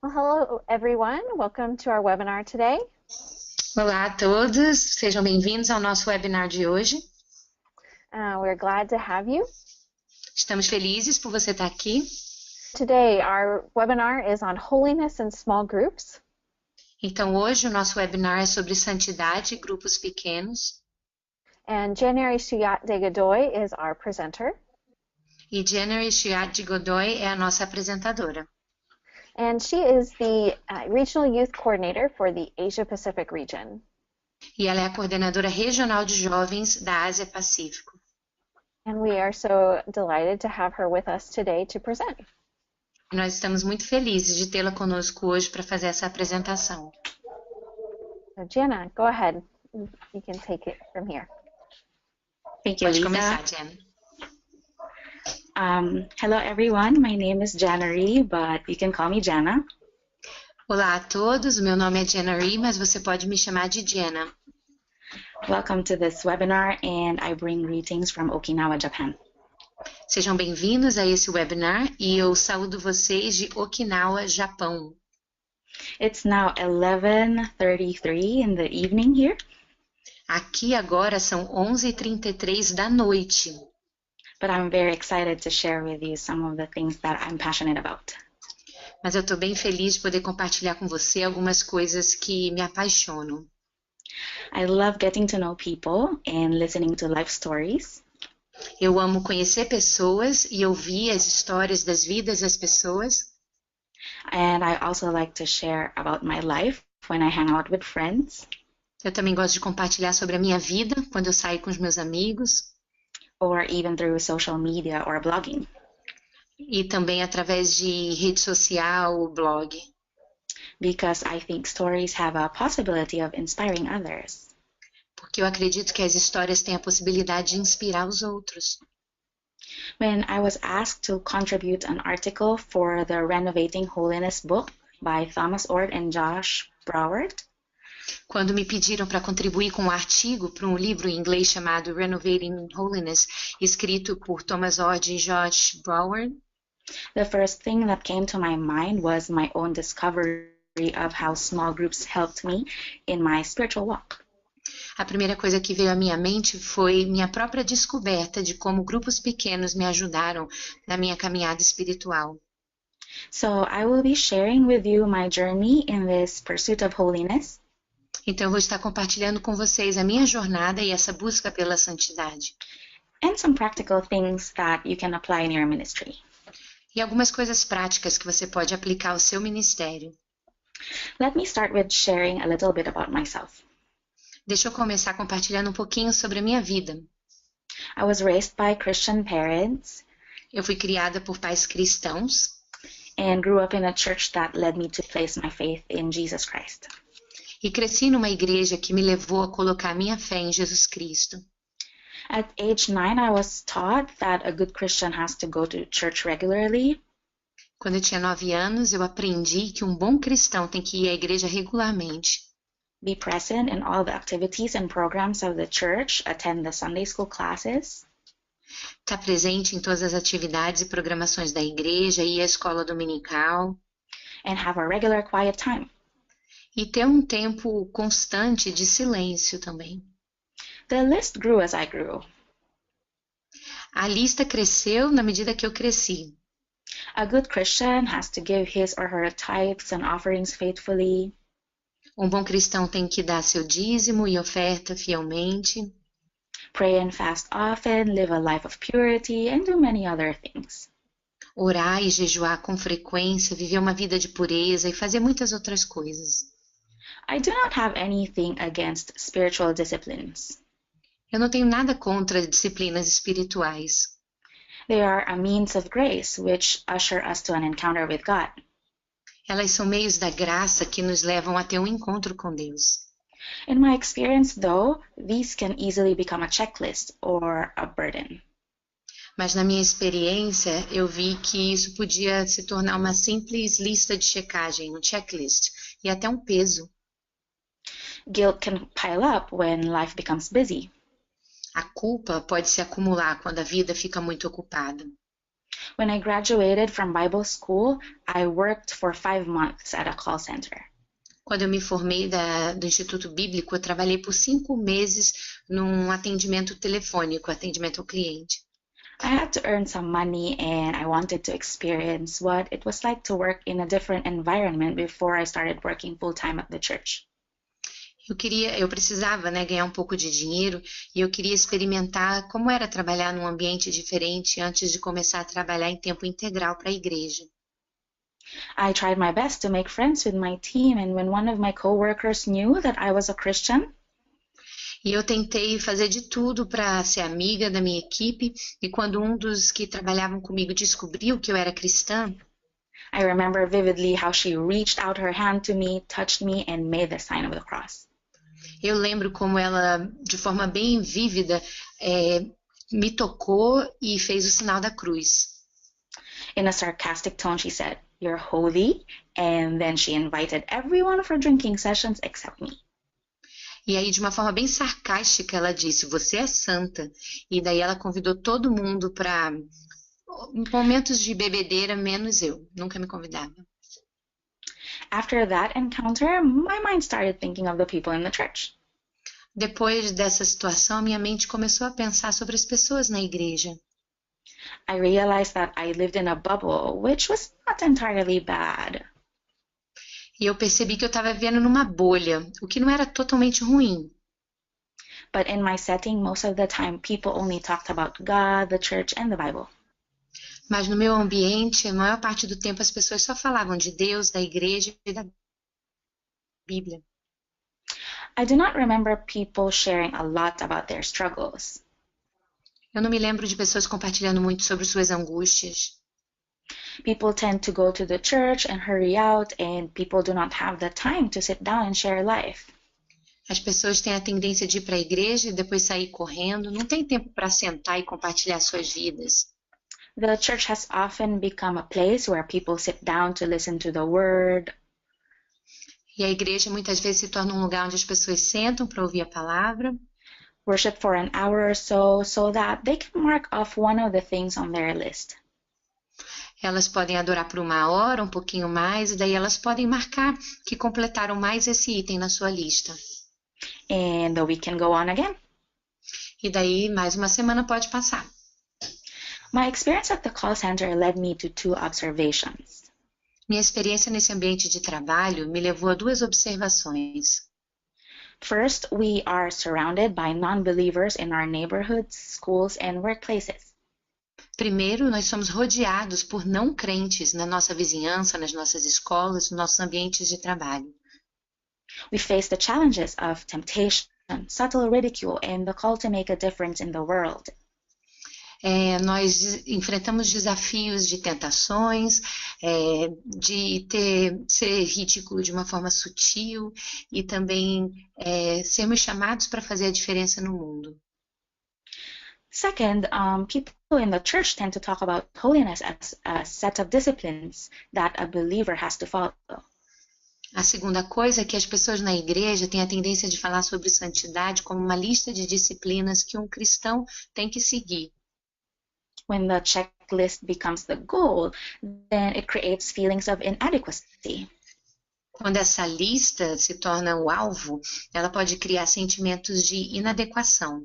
Well, hello everyone. Welcome to our webinar today. Olá a todos, sejam bem-vindos ao nosso webinar de hoje. We're glad to have you. Estamos felizes por você estar aqui. Today, our webinar is on holiness in small groups. Então, hoje o nosso webinar é sobre santidade e grupos pequenos. And January Shuyat de Godoy is our presenter. E January Chiat de Godoy é a nossa apresentadora. And she is the Regional Youth Coordinator for the Asia Pacific region. E ela é a coordenadora regional de jovens da Ásia Pacífico. And we are so delighted to have her with us today to present. E nós estamos muito felizes de tê-la conosco hoje para fazer essa apresentação. So Jana, go ahead. You can take it from here. Thank you, Pode Lisa. começar, Jen. Hello, everyone. My name is Janari, but you can call me Jana. Olá a todos, o meu nome é January, mas você pode me chamar de Jenna. Welcome to this webinar, and I bring greetings from Okinawa, Japan. Sejam bem-vindos a esse webinar e eu saúdo vocês de Okinawa, Japão. It's now 11:33 in the evening here, Aqui agora são 11h33 da noite, but I'm very excited to share with you some of the things that I'm passionate about. mas eu estou bem feliz de poder compartilhar com você algumas coisas que me apaixonam. I love getting to know people and listening to life stories. Eu amo conhecer pessoas e ouvir as histórias das vidas das pessoas. And I also like to share about my life when I hang out with friends, Eu também gosto de compartilhar sobre a minha vida quando eu saio com os meus amigos or even through social media or blogging. e também através de rede social, blog. Because I think stories have a possibility of inspiring others. Porque eu acredito que as histórias têm a possibilidade de inspirar os outros. When I was asked to contribute an article for the Renovating Holiness book by Thomas Ord and Josh Broward, Quando me pediram para contribuir com um artigo para um livro em inglês chamado Renovating Holiness, escrito por Thomas Ord e Josh Broward, the first thing that came to my mind was my own discovery of how small groups helped me in my spiritual walk. a primeira coisa que veio à minha mente foi minha própria descoberta de como grupos pequenos me ajudaram na minha caminhada espiritual. So I will be sharing with you my journey in this pursuit of holiness, Então eu vou estar compartilhando com vocês a minha jornada e essa busca pela santidade. and some practical things that you can apply in your ministry. E algumas coisas práticas que você pode aplicar ao seu ministério. Let me start with sharing a little bit about myself. Deixa eu começar compartilhando um pouquinho sobre a minha vida. I was raised by Christian parents Eu fui criada por pais cristãos and grew up in a church that led me to place my faith in Jesus Christ. e cresci numa igreja que me levou a colocar minha fé em Jesus Cristo. At age 9, I was taught that a good Christian has to go to church regularly, Quando eu tinha 9 anos, eu aprendi que um bom cristão tem que ir à igreja regularmente, be present in all the activities and programs of the church, attend the Sunday school classes, estar presente em todas as atividades e programações da igreja, ir à escola dominical and have a regular quiet time. e ter um tempo constante de silêncio também. The list grew as I grew. A lista cresceu na medida que eu cresci. A good Christian has to give his or her tithes and offerings faithfully, Um bom cristão tem que dar seu dízimo e oferta fielmente, pray and fast often, live a life of purity, and do many other things. orar e jejuar com frequência, viver uma vida de pureza e fazer muitas outras coisas. I do not have anything against spiritual disciplines. Eu não tenho nada contra disciplinas espirituais. They are a means of grace which usher us to an encounter with God. Elas são meios da graça que nos levam a ter um encontro com Deus. In my experience, though, these can easily become a checklist or a burden. Mas na minha experiência, eu vi que isso podia se tornar uma simples lista de checagem, um checklist, e até um peso. Guilt can pile up when life becomes busy. A culpa pode se acumular quando a vida fica muito ocupada. When I graduated from Bible school, I worked for 5 months at a call center. Quando eu me formei do Instituto Bíblico, eu trabalhei por 5 meses num atendimento telefônico, atendimento ao cliente. I had to earn some money and I wanted to experience what it was like to work in a different environment before I started working full-time at the church. Eu precisava, ganhar um pouco de dinheiro e eu queria experimentar como era trabalhar num ambiente diferente antes de começar a trabalhar em tempo integral para a igreja. I tried my best to make friends with my team, and when one of my coworkers knew that I was a Christian, E eu tentei fazer de tudo para ser amiga da minha equipe, e quando um dos que trabalhavam comigo descobriu que eu era cristã, I remember vividly how she reached out her hand to me, touched me, and made the sign of the cross. eu lembro como ela, de forma bem vívida, me tocou e fez o sinal da cruz. In a sarcastic tone, she said, "You're holy," and then she invited everyone for drinking sessions except me. E aí, de uma forma bem sarcástica, ela disse, você é santa. E daí ela convidou todo mundo para momentos de bebedeira, menos eu. Nunca me convidava. After that encounter, my mind started thinking of the people in the church. Depois dessa situação, minha mente começou a pensar sobre as pessoas na igreja. I realized that I lived in a bubble, which was not entirely bad. E eu percebi que eu estava vivendo numa bolha, o que não era totalmente ruim. But in my setting, most of the time, people only talked about God, the church, and the Bible. Mas no meu ambiente, a maior parte do tempo as pessoas só falavam de Deus, da igreja e da Bíblia. I do not remember people sharing a lot about their struggles. Eu não me lembro de pessoas compartilhando muito sobre suas angústias. People tend to go to the church and hurry out, and people do not have the time to sit down and share life. As pessoas têm a tendência de ir para a igreja e depois sair correndo, não tem tempo para sentar e compartilhar suas vidas. The church has often become a place where people sit down to listen to the word. E a igreja muitas vezes se torna um lugar onde as pessoas sentam para ouvir a palavra, Worship for an hour or so that they can mark off one of the things on their list. elas podem adorar por 1 hora, um pouquinho mais, e daí elas podem marcar que completaram mais esse item na sua lista. And the week can go on again. E daí mais uma semana pode passar. My experience at the call center led me to 2 observations. Minha experiência nesse ambiente de trabalho me levou a 2 observações. First, we are surrounded by non-believers in our neighborhoods, schools, and workplaces. Primeiro, nós somos rodeados por não crentes na nossa vizinhança, nas nossas escolas, nos nossos ambientes de trabalho. We face the challenges of temptation, subtle ridicule, and the call to make a difference in the world. Nós enfrentamos desafios de tentações, de ser ridículo de uma forma sutil e também sermos chamados para fazer a diferença no mundo. Second, people in the church tend to talk about holiness as a set of disciplines that a believer has to follow. A segunda coisa é que as pessoas na igreja têm a tendência de falar sobre santidade como uma lista de disciplinas que um cristão tem que seguir. When the checklist becomes the goal, then it creates feelings of inadequacy. Quando essa lista se torna o alvo, ela pode criar sentimentos de inadequação.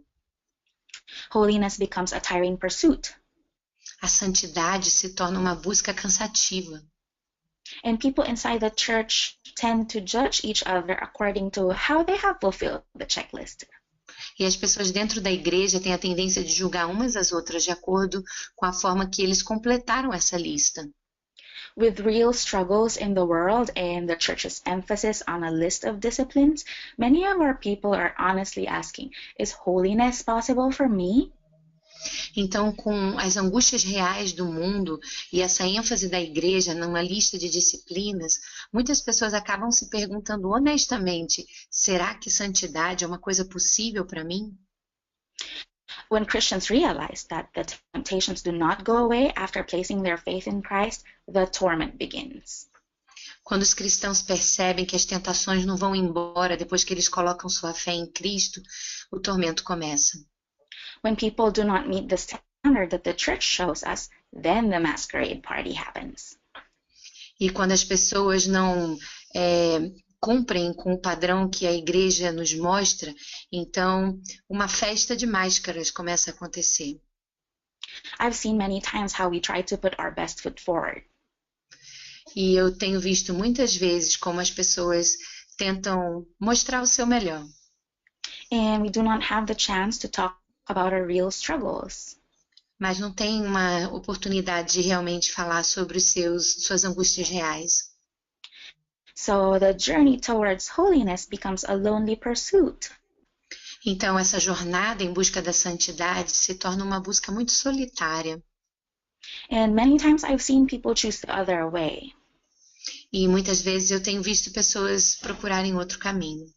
Holiness becomes a tiring pursuit. A santidade se torna uma busca cansativa. And people inside the church tend to judge each other according to how they have fulfilled the checklist. E as pessoas dentro da igreja têm a tendência de julgar umas às outras de acordo com a forma que eles completaram essa lista. With real struggles in the world and the church's emphasis on a list of disciplines, many of our people are honestly asking, is holiness possible for me? Então, com as angústias reais do mundo e essa ênfase da igreja numa lista de disciplinas, muitas pessoas acabam se perguntando honestamente, será que santidade é uma coisa possível para mim? When Christians realize that the temptations do not go away after placing their faith in Christ, the torment begins. Quando os cristãos percebem que as tentações não vão embora depois que eles colocam sua fé em Cristo, o tormento começa. When people do not meet the standard that the church shows us, then the masquerade party happens. E quando as pessoas não cumprem com o padrão que a igreja nos mostra, então uma festa de máscaras começa a acontecer. I've seen many times how we try to put our best foot forward. E eu tenho visto muitas vezes como as pessoas tentam mostrar o seu melhor. And we do not have the chance to talk about our real struggles. Mas não tem uma oportunidade de realmente falar sobre suas angústias reais. So the journey towards holiness becomes a lonely pursuit. Então essa jornada em busca da santidade se torna uma busca muito solitária. And many times I've seen people choose the other way. E muitas vezes eu tenho visto pessoas procurarem outro caminho.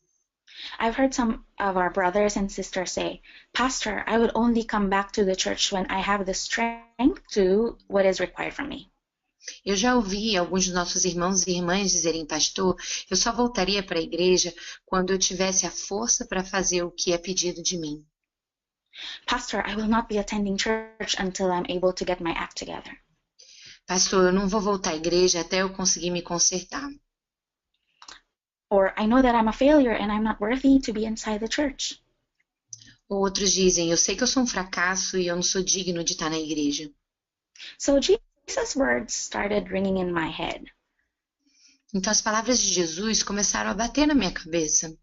I've heard some of our brothers and sisters say, Pastor, I would only come back to the church when I have the strength to do what is required from me. Eu já ouvi alguns dos nossos irmãos e irmãs dizerem, pastor, eu só voltaria para a igreja quando eu tivesse a força para fazer o que é pedido de mim. Pastor, I will not be attending church until I'm able to get my act together. Pastor, eu não vou voltar à igreja até eu conseguir me consertar. Or I know that I'm a failure and I'm not worthy to be inside the church. Outros dizem, eu sei que eu sou um fracasso e eu não sou digno de estar na igreja. So Jesus' words started ringing in my head. Então as palavras de Jesus começaram a bater na minha cabeça.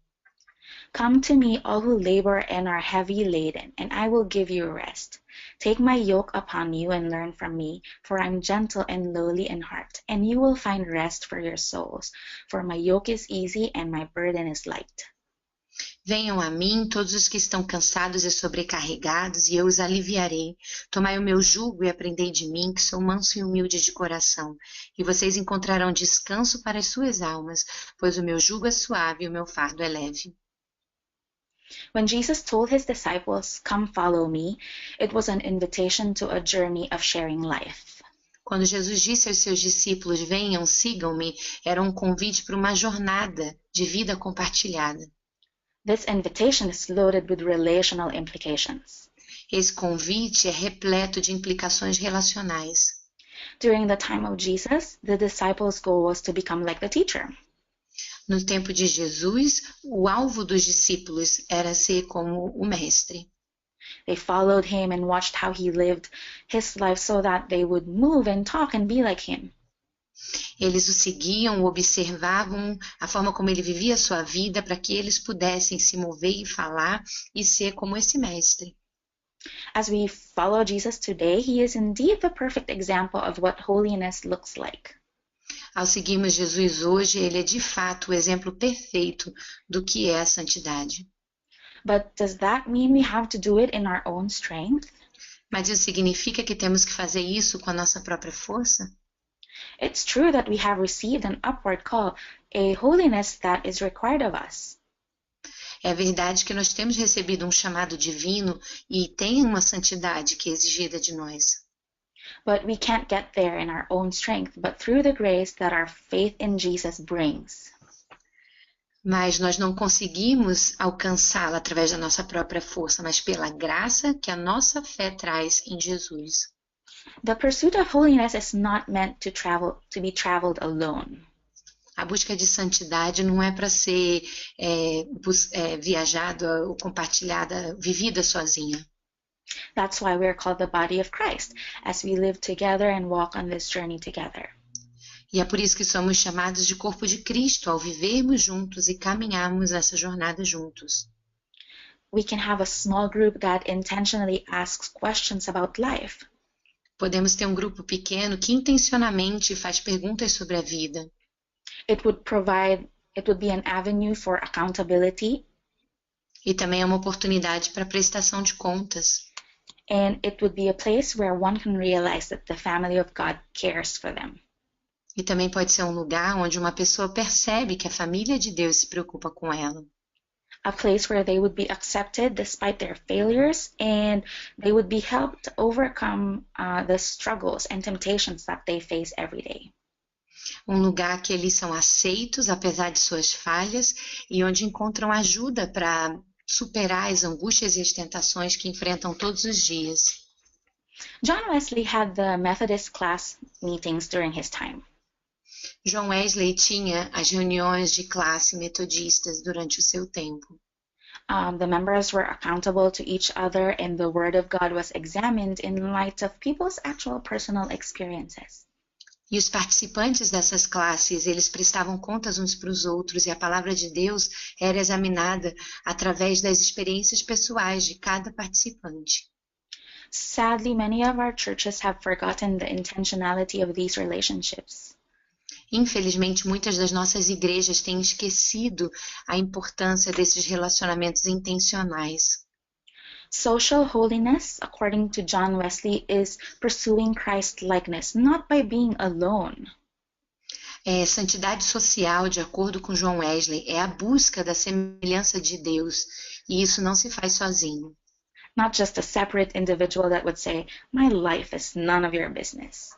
Come to me, all who labor and are heavy laden, and I will give you rest. Take my yoke upon you and learn from me, for I'm gentle and lowly in heart, and you will find rest for your souls. For my yoke is easy and my burden is light. Venham a mim todos os que estão cansados e sobrecarregados, e eu os aliviarei. Tomai o meu jugo e aprendei de mim, que sou manso e humilde de coração, e vocês encontrarão descanso para as suas almas, pois o meu jugo é suave e o meu fardo é leve. When Jesus told his disciples, "Come follow me," it was an invitation to a journey of sharing life. Quando Jesus disse aos seus discípulos, venham, sigam-me, era um convite para uma jornada de vida compartilhada. This invitation is loaded with relational implications. Esse convite é repleto de implicações relacionais. During the time of Jesus, the disciples' goal was to become like the teacher. No tempo de Jesus, o alvo dos discípulos era ser como o mestre. They followed him and watched how he lived his life so that they would move and talk and be like him. Eles o seguiam, o observavam, a forma como ele vivia a sua vida, para que eles pudessem se mover e falar e ser como esse mestre. As we follow Jesus today, he is indeed the perfect example of what holiness looks like. Ao seguirmos Jesus hoje, ele é de fato o exemplo perfeito do que é a santidade. But does that mean we have to do it in our own strength? Mas isso significa que temos que fazer isso com a nossa própria força? It's true that we have received an upward call, a holiness that is required of us. É verdade que nós temos recebido um chamado divino e tem uma santidade que é exigida de nós. But we can't get there in our own strength, but through the grace that our faith in Jesus brings. Mas nós não conseguimos alcançá-la através da nossa própria força, mas pela graça que a nossa fé traz em Jesus. The pursuit of holiness is not meant to be traveled alone. A busca de santidade não é para ser viajada ou compartilhada, vivida sozinha. That's why we're called the body of Christ, as we live together and walk on this journey together. E é por isso que somos chamados de corpo de Cristo, ao vivermos juntos e caminharmos essa jornada juntos. We can have a small group that intentionally asks questions about life. Podemos ter um grupo pequeno que intencionalmente faz perguntas sobre a vida. It would be an avenue for accountability. E também é uma oportunidade para prestação de contas. And it would be a place where one can realize that the family of God cares for them. E também pode ser um lugar onde uma pessoa percebe que a família de Deus se preocupa com ela. A place where they would be accepted despite their failures, and they would be helped overcome the struggles and temptations that they face every day. Um lugar que eles são aceitos apesar de suas falhas e onde encontram ajuda para superar as angústias e as tentações que enfrentam todos os dias. John Wesley had the Methodist class meetings during his time. John Wesley tinha as reuniões de classe metodistas durante o seu tempo. The members were accountable to each other, and the Word of God was examined in light of people's actual personal experiences. E os participantes dessas classes, eles prestavam contas uns para os outros, e a palavra de Deus era examinada através das experiências pessoais de cada participante. Sadly, many of our churches have forgotten the intentionality of these relationships. Infelizmente, muitas das nossas igrejas têm esquecido a importância desses relacionamentos intencionais. Social holiness, according to John Wesley, is pursuing Christ-likeness, not by being alone. Santidade social, de acordo com John Wesley, é a busca da semelhança de Deus, e isso não se faz sozinho. Not just a separate individual that would say, "My life is none of your business."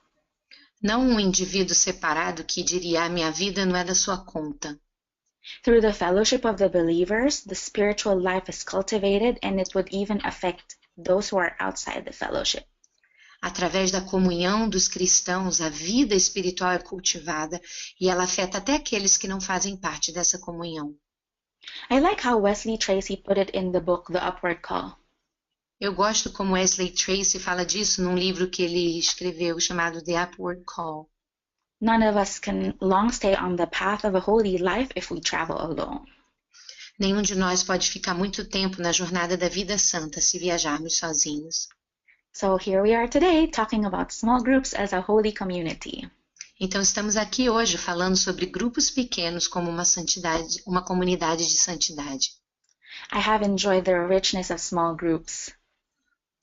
Não um indivíduo separado que diria, a minha vida não é da sua conta. Through the fellowship of the believers, the spiritual life is cultivated, and it would even affect those who are outside the fellowship. Através da comunhão dos cristãos, a vida espiritual é cultivada e ela afeta até aqueles que não fazem parte dessa comunhão. I like how Wesley Tracy put it in the book The Upward Call. Eu gosto como Wesley Tracy fala disso num livro que ele escreveu chamado The Upward Call. None of us can long stay on the path of a holy life if we travel alone. Nenhum de nós pode ficar muito tempo na jornada da vida santa se viajarmos sozinhos. So here we are today talking about small groups as a holy community. Então estamos aqui hoje falando sobre grupos pequenos como uma comunidade de santidade. I have enjoyed the richness of small groups.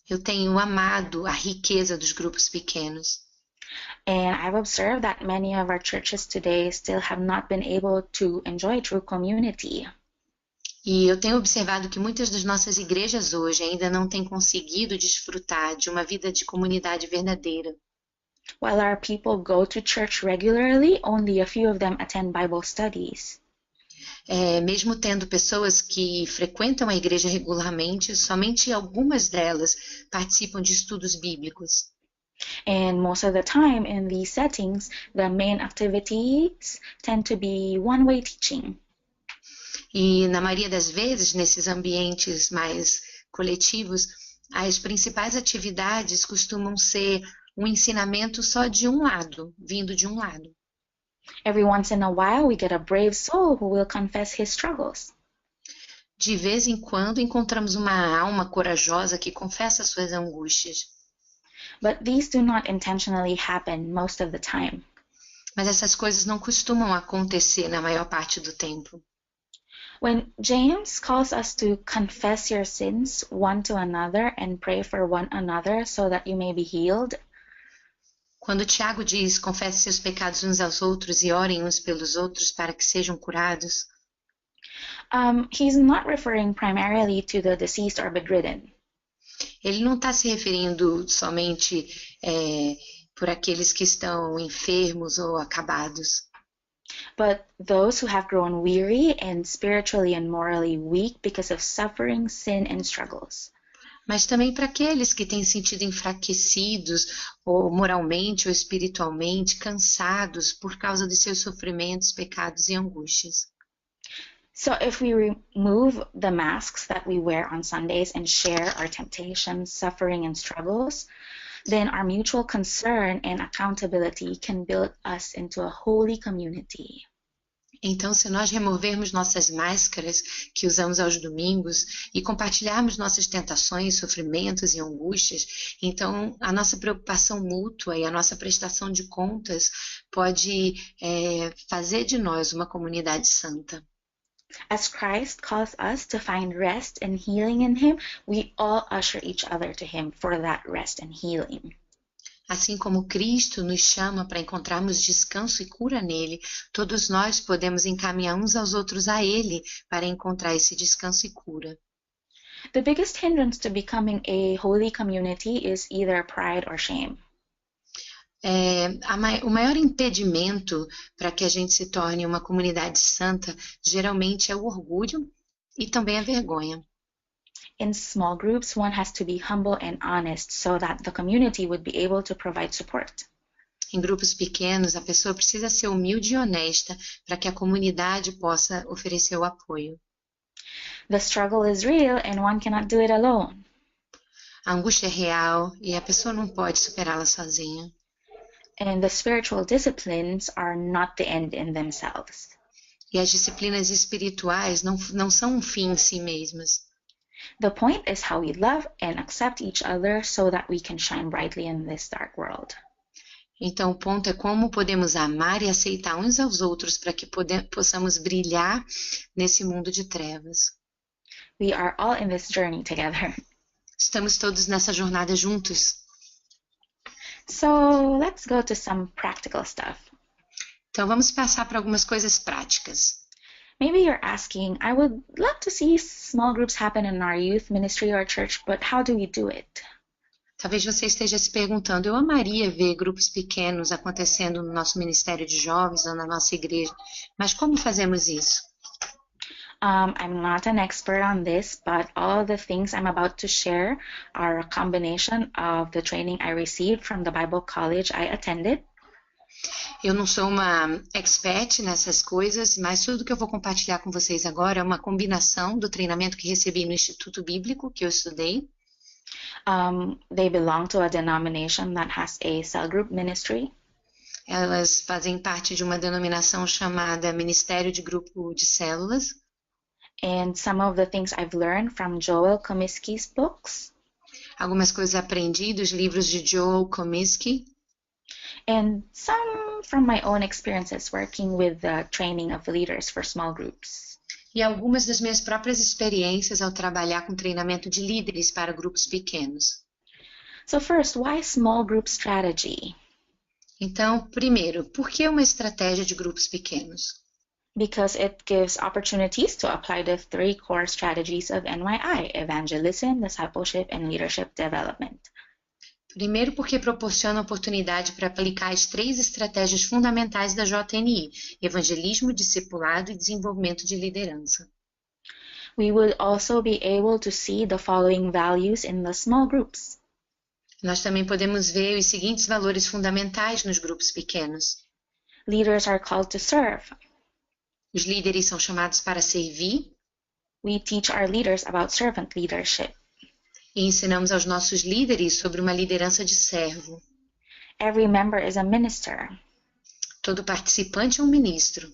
Eu tenho amado a riqueza dos grupos pequenos. And I've observed that many of our churches today still have not been able to enjoy true community. E eu tenho observado que muitas das nossas igrejas hoje ainda não têm conseguido desfrutar de uma vida de comunidade verdadeira. While our people go to church regularly, only a few of them attend Bible studies. Mesmo tendo pessoas que frequentam a igreja regularmente, somente algumas delas participam de estudos bíblicos. And most of the time in these settings, the main activities tend to be one-way teaching. E na maioria das vezes, nesses ambientes mais coletivos, as principais atividades costumam ser um ensinamento só de um lado, vindo de um lado. Every once in a while, we get a brave soul who will confess his struggles. De vez em quando, encontramos uma alma corajosa que confessa suas angústias. But these do not intentionally happen most of the time. Mas essas coisas não costumam acontecer na maior parte do tempo. When James calls us to confess your sins one to another and pray for one another so that you may be healed, quando Tiago diz, confesse seus pecados uns aos outros e orem uns pelos outros para que sejam curados, he's not referring primarily to the deceased or bedridden. Ele não está se referindo somente por aqueles que estão enfermos ou acabados. But those who have grown weary and spiritually and morally weak because of suffering, sin, and struggles. Mas também para aqueles que têm sentido enfraquecidos, ou moralmente ou espiritualmente, cansados por causa de seus sofrimentos, pecados e angústias. So if we remove the masks that we wear on Sundays and share our temptations, suffering, and struggles, then our mutual concern and accountability can build us into a holy community. Então, se nós removermos nossas máscaras que usamos aos domingos e compartilharmos nossas tentações, sofrimentos e angústias, então a nossa preocupação mútua e a nossa prestação de contas pode fazer de nós uma comunidade santa. As Christ calls us to find rest and healing in Him, we all usher each other to Him for that rest and healing. Assim como Cristo nos chama para encontrarmos descanso e cura nele, todos nós podemos encaminhar uns aos outros a Ele para encontrar esse descanso e cura. The biggest hindrance to becoming a holy community is either pride or shame. O maior impedimento para que a gente se torne uma comunidade santa geralmente é o orgulho e também a vergonha. In small groups, one has to be humble and honest so that the community would be able to provide support. Em grupos pequenos, a pessoa precisa ser humilde e honesta para que a comunidade possa oferecer o apoio. The struggle is real and one cannot do it alone. A angústia é real e a pessoa não pode superá-la sozinha. And the spiritual disciplines are not the end in themselves. E as disciplinas espirituais não são um fim em si mesmas. The point is how we love and accept each other so that we can shine brightly in this dark world. Então, o ponto é como podemos amar e aceitar uns aos outros para que possamos brilhar nesse mundo de trevas. We are all in this journey together. Estamos todos nessa jornada juntos. So let's go to some practical stuff. Então, vamos passar para algumas coisas práticas. Maybe you're asking, I would love to see small groups happen in our youth ministry or church, but how do we do it? Talvez você esteja se perguntando, eu amaria ver grupos pequenos acontecendo no nosso ministério de jovens ou na nossa igreja, mas como fazemos isso? I'm not an expert on this, but all the things I'm about to share are a combination of the training I received from the Bible college I attended. Eu não sou uma expert nessas coisas, mas tudo que eu vou compartilhar com vocês agora é uma combinação do treinamento que recebi no Instituto Bíblico que eu estudei. They belong to a denomination that has a cell group ministry. Elas fazem parte de uma denominação chamada Ministério de Grupo de Células. And some of the things I've learned from Joel Comiskey's books. Algumas coisas aprendi dos livros de Joel Comiskey. And some from my own experiences working with the training of leaders for small groups. E algumas das minhas próprias experiências ao trabalhar com treinamento de líderes para grupos pequenos. So first, why small group strategy? Então, primeiro, por que uma estratégia de grupos pequenos? Because it gives opportunities to apply the 3 core strategies of NYI: evangelism, discipleship, and leadership development. Primeiro, porque proporciona oportunidade para aplicar as 3 estratégias fundamentais da JNI: evangelismo, discipulado e desenvolvimento de liderança. We would also be able to see the following values in the small groups. Nós também podemos ver os seguintes valores fundamentais nos grupos pequenos. Leaders are called to serve. Os líderes são chamados para servir. We teach our leaders about servant leadership. E ensinamos aos nossos líderes sobre uma liderança de servo. Every member is a minister. Todo participante é um ministro.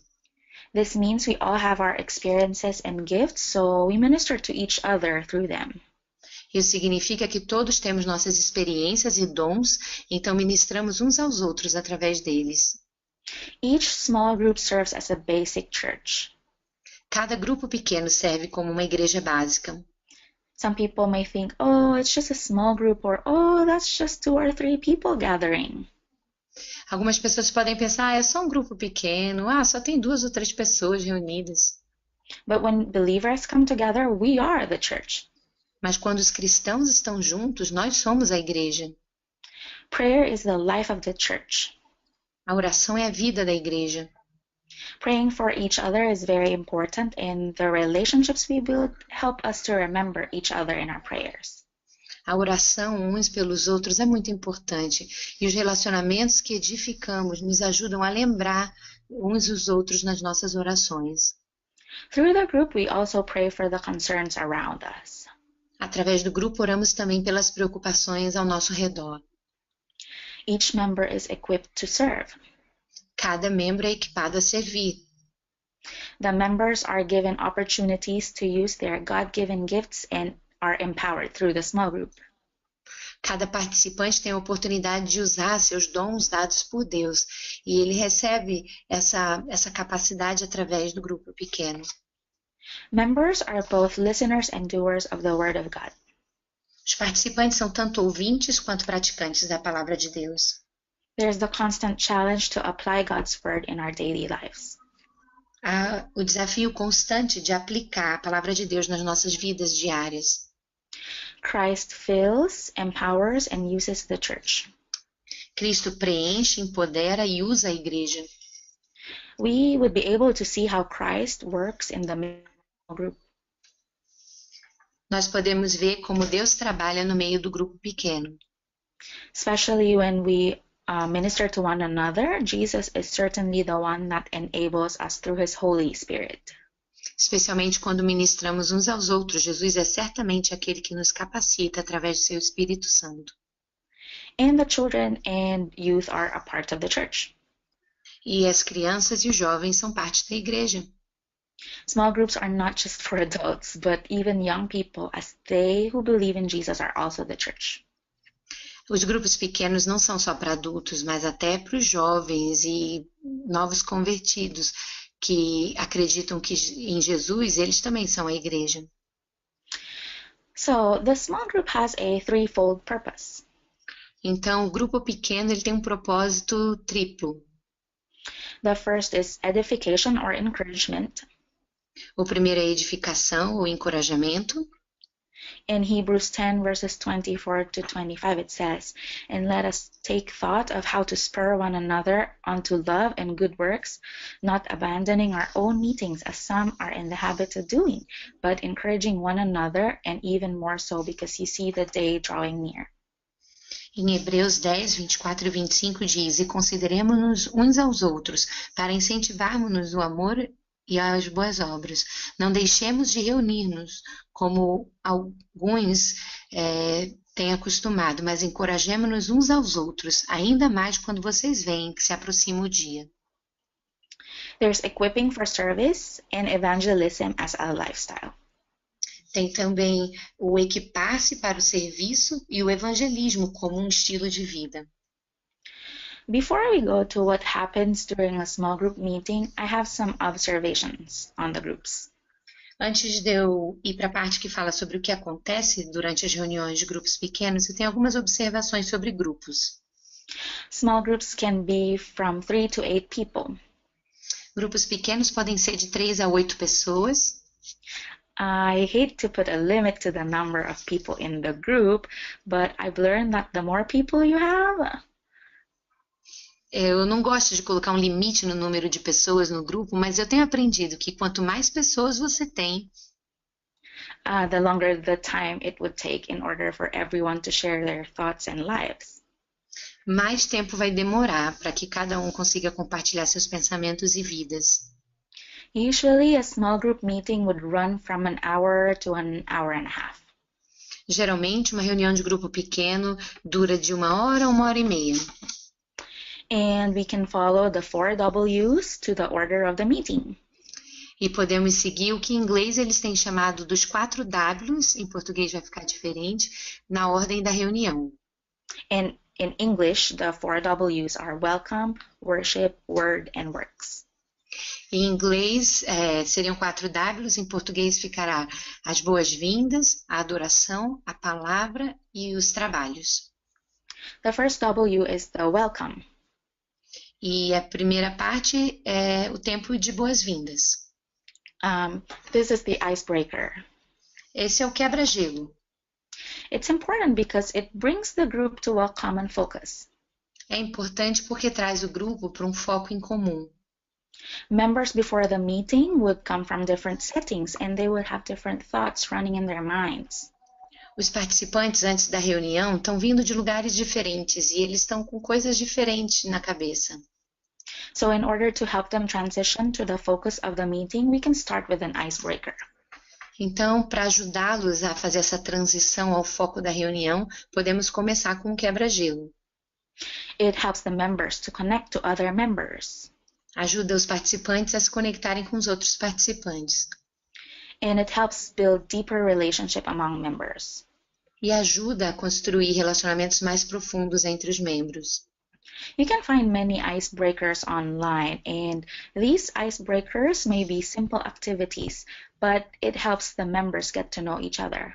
This means we all have our experiences and gifts, so we minister to each other through them. Isso significa que todos temos nossas experiências e dons, então ministramos uns aos outros através deles. Each small group serves as a basic church. Cada grupo pequeno serve como uma igreja básica. Some people may think, oh, it's just a small group, or oh, that's just 2 or 3 people gathering. Algumas pessoas podem pensar, é só um grupo pequeno, só tem 2 ou 3 pessoas reunidas. But when believers come together, we are the church. Mas quando os cristãos estão juntos, nós somos a igreja. Prayer is the life of the church. A oração é a vida da igreja. Praying for each other is very important, and the relationships we build help us to remember each other in our prayers. A oração uns pelos outros é muito importante, e os relacionamentos que edificamos nos ajudam a lembrar uns os outros nas nossas orações. Through the group, we also pray for the concerns around us. Através do grupo, oramos também pelas preocupações ao nosso redor. Each member is equipped to serve. Cada membro é equipado a servir. The members are given opportunities to use their God-given gifts and are empowered through the small group. Cada participante tem a oportunidade de usar seus dons dados por Deus, e ele recebe essa capacidade através do grupo pequeno. Members are both listeners and doers of the Word of God. Os participantes são tanto ouvintes quanto praticantes da palavra de Deus. There's the constant challenge to apply God's Word in our daily lives. Há o desafio constante de aplicar a palavra de Deus nas nossas vidas diárias. Christ fills, empowers, and uses the church. Cristo preenche, empodera e usa a igreja. We would be able to see how Christ works in the small group. Nós podemos ver como Deus trabalha no meio do grupo pequeno. Especially when we minister to one another, Jesus is certainly the one that enables us through his Holy Spirit. Especialmente quando ministramos uns aos outros, Jesus é certamente aquele que nos capacita através do seu Espírito Santo. And the children and youth are a part of the church. E as crianças e os jovens são parte da igreja. Small groups are not just for adults, but even young people, as they who believe in Jesus are also the church. Os grupos pequenos não são só para adultos, mas até para os jovens e novos convertidos que acreditam que em Jesus, eles também são a igreja. So the small group has a threefold purpose. Então, o grupo pequeno ele tem um propósito triplo. The first is edification or encouragement. O primeiro é edificação ou encorajamento. In Hebrews 10 verses 24 to 25 it says, "And let us take thought of how to spur one another unto love and good works, not abandoning our own meetings as some are in the habit of doing, but encouraging one another, and even more so because you see the day drawing near." Em Hebreus 10, 24 e 25 diz, e consideremos-nos uns aos outros, para incentivarmos-nos o amor e as boas obras. Não deixemos de reunir-nos, como alguns têm acostumado, mas encorajemos-nos uns aos outros, ainda mais quando vocês veem que se aproxima o dia. There's equipping for service and evangelism as a lifestyle. Tem também o equipar-se para o serviço e o evangelismo como um estilo de vida. Before we go to what happens during a small group meeting, I have some observations on the groups. Antes de eu ir para a parte que fala sobre o que acontece durante as reuniões de grupos pequenos, eu tenho algumas observações sobre grupos. Small groups can be from 3 to 8 people. Grupos pequenos podem ser de 3 a 8 pessoas. I hate to put a limit to the number of people in the group, but I've learned that the more people you have, Eu não gosto de colocar um limite no número de pessoas no grupo, mas eu tenho aprendido que quanto mais pessoas você tem, the longer the time it would take in order for everyone to share their thoughts and lives. mais tempo vai demorar para que cada um consiga compartilhar seus pensamentos e vidas. Usually, a small group meeting would run from an hour to an hour and a half. Geralmente, uma reunião de grupo pequeno dura de 1 hora a 1 hora e meia. And we can follow the 4 W's to the order of the meeting. E podemos seguir o que em inglês eles têm chamado dos 4 W's, em português vai ficar diferente, na ordem da reunião. And in English, the 4 W's are welcome, worship, word, and works. Em inglês seriam 4 W's, em português ficará as boas-vindas, a adoração, a palavra e os trabalhos. The first W is the welcome. E a primeira parte é o tempo de boas-vindas. This is the icebreaker. Esse é o quebra-gelo. It's important because it brings the group to a common focus. É importante porque traz o grupo para um foco em comum. Members before the meeting would come from different settings and they would have different thoughts running in their minds. Os participantes antes da reunião estão vindo de lugares diferentes e eles estão com coisas diferentes na cabeça. So in order to help them transition to the focus of the meeting, we can start with an icebreaker. Então, para ajudá-los a fazer essa transição ao foco da reunião, podemos começar com um quebra-gelo. It helps the members to connect to other members. Ajuda os participantes a se conectarem com os outros participantes. And it helps build deeper relationship among members. E ajuda a construir relacionamentos mais profundos entre os membros. You can find many icebreakers online, and these icebreakers may be simple activities, but it helps the members get to know each other.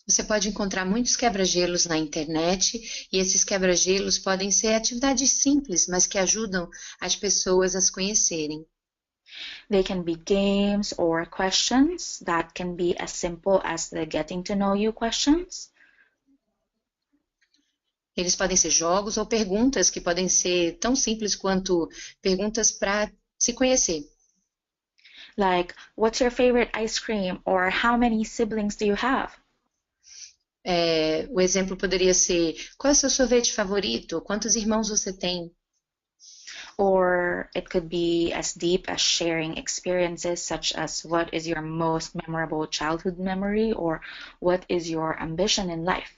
Você pode encontrar muitos quebra-gelos na internet, e esses quebra-gelos podem ser atividades simples, mas que ajudam as pessoas a se conhecerem. They can be games or questions that can be as simple as the getting to know you questions. Eles podem ser jogos ou perguntas que podem ser tão simples quanto perguntas para se conhecer. Like, what's your favorite ice cream? Or how many siblings do you have? O exemplo poderia ser: qual é o seu sorvete favorito? Quantos irmãos você tem? Or it could be as deep as sharing experiences such as what is your most memorable childhood memory or what is your ambition in life.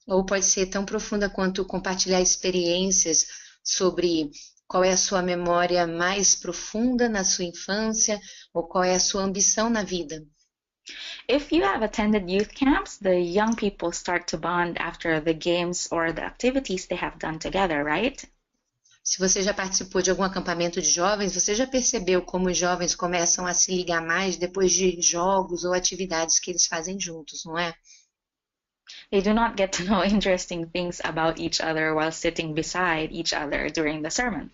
Ou pode ser tão profunda quanto compartilhar experiências sobre qual é a sua memória mais profunda na sua infância ou qual é a sua ambição na vida. If you have attended youth camps, the young people start to bond after the games or the activities they have done together, right? Se você já participou de algum acampamento de jovens, você já percebeu como os jovens começam a se ligar mais depois de jogos ou atividades que eles fazem juntos, não é? They do not get to know interesting things about each other while sitting beside each other during the sermon.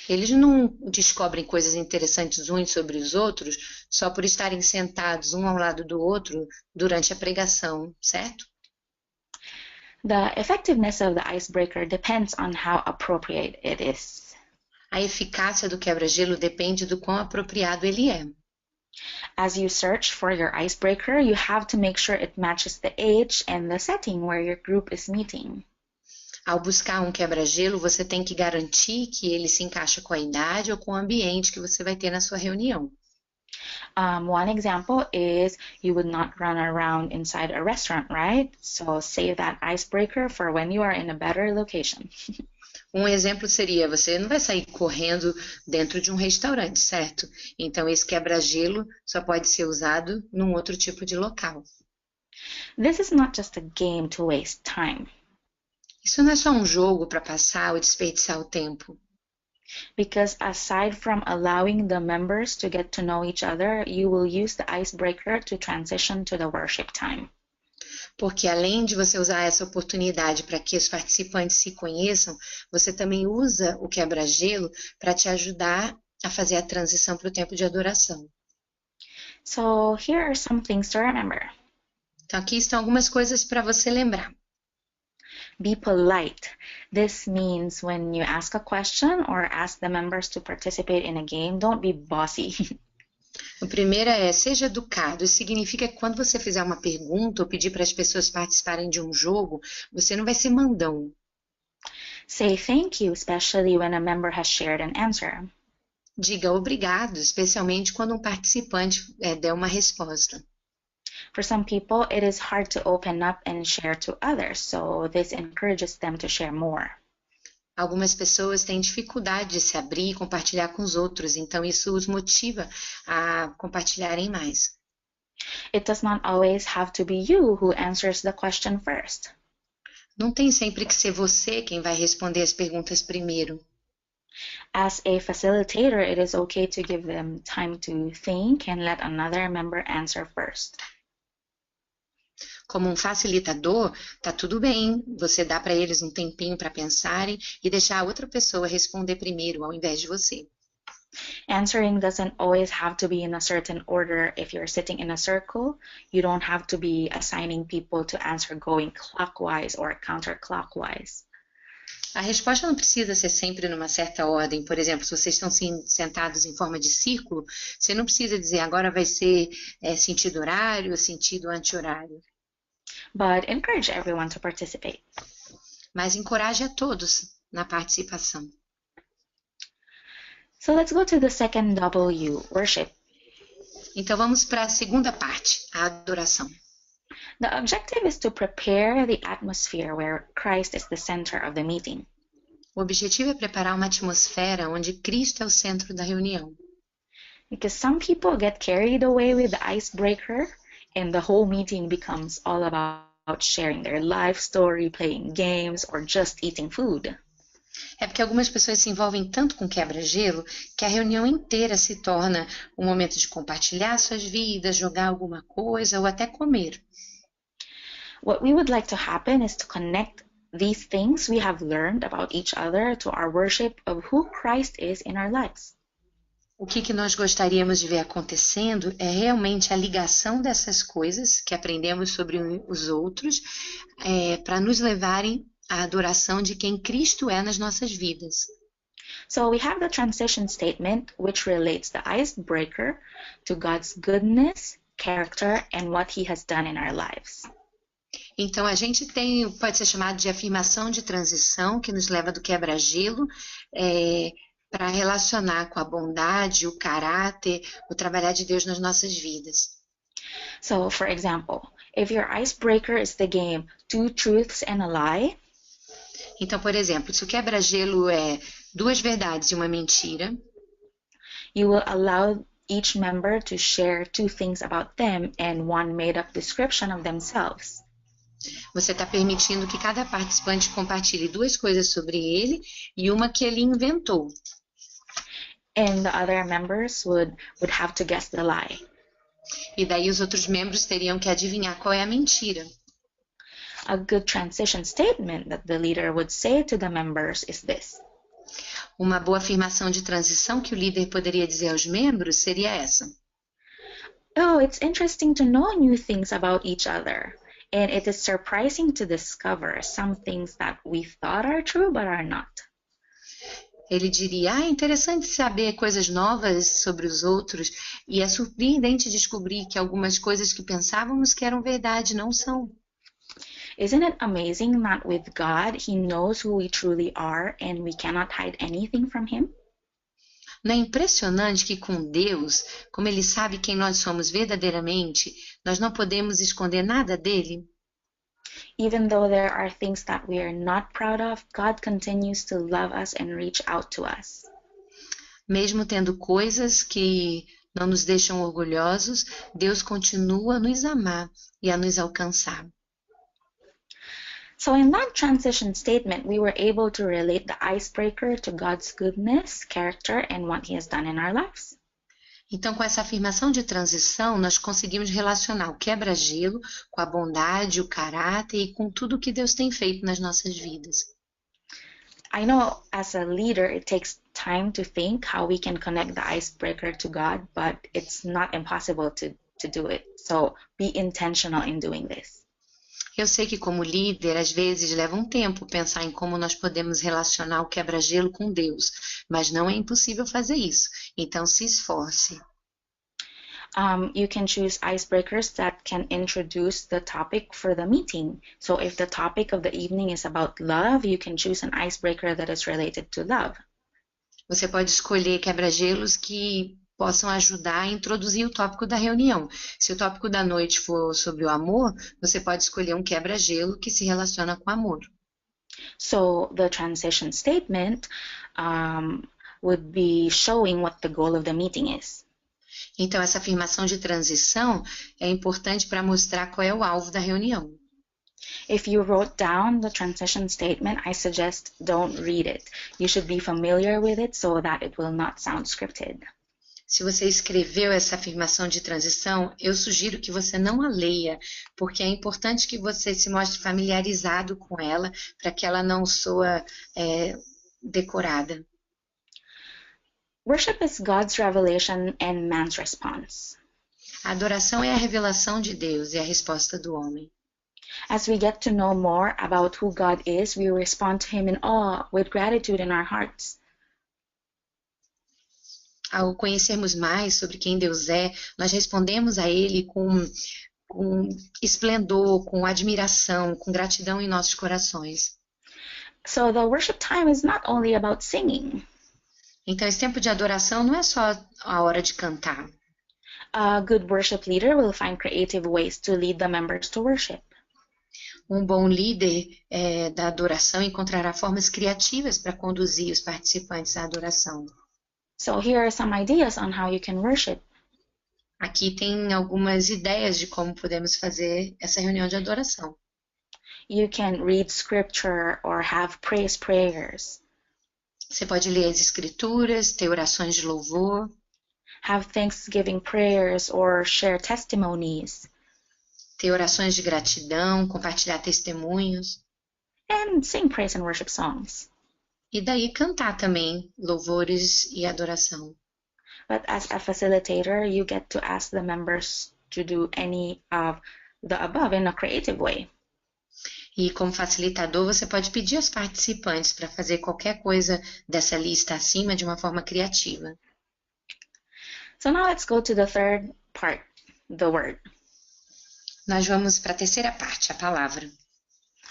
Eles não descobrem coisas interessantes uns sobre os outros só por estarem sentados um ao lado do outro durante a pregação, certo? The effectiveness of the icebreaker depends on how appropriate it is. A eficácia do quebra-gelo depende do quão apropriado ele é. As you search for your icebreaker, you have to make sure it matches the age and the setting where your group is meeting. Ao buscar um quebra-gelo, você tem que garantir que ele se encaixa com a idade ou com o ambiente que você vai ter na sua reunião. One example is you would not run around inside a restaurant, right? So save that icebreaker for when you are in a better location. Um exemplo seria: você não vai sair correndo dentro de um restaurante, certo? Então esse quebra-gelo só pode ser usado num outro tipo de local. This is not just a game to waste time. Isso não é só um jogo para passar ou desperdiçar o tempo. Because aside from allowing the members to get to know each other, you will use the icebreaker to transition to the worship time. Porque além de você usar essa oportunidade para que os participantes se conheçam, você também usa o quebra-gelo para te ajudar a fazer a transição para o tempo de adoração. So here are some things to remember. Então aqui estão algumas coisas para você lembrar. Be polite. This means when you ask a question or ask the members to participate in a game, don't be bossy. O primeiro é: seja educado. Isso significa que quando você fizer uma pergunta ou pedir para as pessoas participarem de um jogo, você não vai ser mandão. Say thank you, especially when a member has shared an answer. Diga obrigado, especialmente quando um participante der uma resposta. For some people, it is hard to open up and share to others, so this encourages them to share more. Algumas pessoas têm dificuldade de se abrir e compartilhar com os outros, então isso os motiva a compartilharem mais. It does not always have to be you who answers the question first. Não tem sempre que ser você quem vai responder as perguntas primeiro. As a facilitator, it is okay to give them time to think and let another member answer first. Como um facilitador, tá tudo bem, você dá para eles um tempinho para pensarem e deixar a outra pessoa responder primeiro ao invés de você. Answering doesn't always have to be in a certain order. If you're sitting in a circle, you don't have to be assigning people to answer going clockwise or counterclockwise. A resposta não precisa ser sempre numa certa ordem. Por exemplo, se vocês estão sentados em forma de círculo, você não precisa dizer agora vai ser sentido horário ou sentido anti-horário. But encourage everyone to participate. Mas encoraje a todos na participação. So let's go to the second W, worship. Então vamos para a segunda parte, a adoração. The objective is to prepare the atmosphere where Christ is the center of the meeting. O objetivo é preparar uma atmosfera onde Cristo é o centro da reunião. Because some people get carried away with the icebreaker and the whole meeting becomes all about sharing their life story, playing games, or just eating food. É porque algumas pessoas se envolvem tanto com quebra-gelo que a reunião inteira se torna um momento de compartilhar suas vidas, jogar alguma coisa ou até comer. What we would like to happen is to connect these things we have learned about each other to our worship of who Christ is in our lives. O que nós gostaríamos de ver acontecendo é realmente a ligação dessas coisas que aprendemos sobre os outros para nos levarem à adoração de quem Cristo é nas nossas vidas. So we have the transition statement, which relates the icebreaker to God's goodness, character, and what He has done in our lives. Então, a gente tem, pode ser chamado de afirmação de transição, que nos leva do quebra-gelo para relacionar com a bondade, o caráter, o trabalhar de Deus nas nossas vidas. So, for example, if your icebreaker is the game Two Truths and a Lie, Então, por exemplo, se o quebra-gelo é 2 verdades e uma mentira, you will allow each member to share 2 things about them and 1 made-up description of themselves. você está permitindo que cada participante compartilhe 2 coisas sobre ele e uma que ele inventou. And the other members would have to guess the lie. E daí os outros membros teriam que adivinhar qual é a mentira. A good transition statement that the leader would say to the members is this: Uma boa afirmação de transição que o líder poderia dizer aos membros seria essa. Oh, it's interesting to know new things about each other. And it is surprising to discover some things that we thought are true but are not. Ele diria, é interessante saber coisas novas sobre os outros e é surpreendente descobrir que algumas coisas que pensávamos que eram verdade não são. Isn't it amazing that with God, He knows who we truly are and we cannot hide anything from Him? Não é impressionante que com Deus, como Ele sabe quem nós somos verdadeiramente, nós não podemos esconder nada dele? Even though there are things that we are not proud of, God continues to love us and reach out to us. Mesmo tendo coisas que não nos deixam orgulhosos, Deus continua a nos amar e a nos alcançar. So in that transition statement, we were able to relate the icebreaker to God's goodness, character, and what He has done in our lives. Então, com essa afirmação de transição, nós conseguimos relacionar o quebra-gelo com a bondade, o caráter e com tudo que Deus tem feito nas nossas vidas. I know as a leader, it takes time to think how we can connect the icebreaker to God, but it's not impossible to do it. So be intentional in doing this. Eu sei que como líder, às vezes leva um tempo pensar em como nós podemos relacionar o quebra-gelo com Deus, mas não é impossível fazer isso. Então se esforce. You can choose icebreakers that can introduce the topic for the meeting. So if the topic of the evening is about love, you can choose an icebreaker that is related to love. Você pode escolher quebra-gelos que possam ajudar a introduzir o tópico da reunião. Se o tópico da noite for sobre o amor, você pode escolher um quebra-gelo que se relaciona com amor. So the transition statement would be showing what the goal of the meeting is. Então, essa afirmação de transição é importante para mostrar qual é o alvo da reunião. If you wrote down the transition statement, I suggest don't read it. You should be familiar with it so that it will not sound scripted. Se você escreveu essa afirmação de transição, eu sugiro que você não a leia, porque é importante que você se mostre familiarizado com ela, para que ela não soa decorada. Worship is God's revelation and man's response. A adoração é a revelação de Deus e a resposta do homem. As we get to know more about who God is, we respond to Him in awe, with gratitude in our hearts. Ao conhecermos mais sobre quem Deus é, nós respondemos a Ele com esplendor, com admiração, com gratidão em nossos corações. So the worship time is not only about singing. Então, esse tempo de adoração não é só a hora de cantar. A good worship leader will find creative ways to lead the members to worship. Um bom líder da adoração encontrará formas criativas para conduzir os participantes à adoração. So here are some ideas on how you can worship. Aqui tem algumas ideias de como podemos fazer essa reunião de adoração. You can read scripture or have praise prayers. Você pode ler as escrituras, ter orações de louvor. Have thanksgiving prayers or share testimonies. Ter orações de gratidão, compartilhar testemunhos. And sing praise and worship songs. E daí cantar também louvores e adoração. But as a facilitator, you get to ask the members to do any of the above in a creative way. E como facilitador, você pode pedir aos participantes para fazer qualquer coisa dessa lista acima de uma forma criativa. So now let's go to the third part, the word. Nós vamos para a terceira parte, a palavra.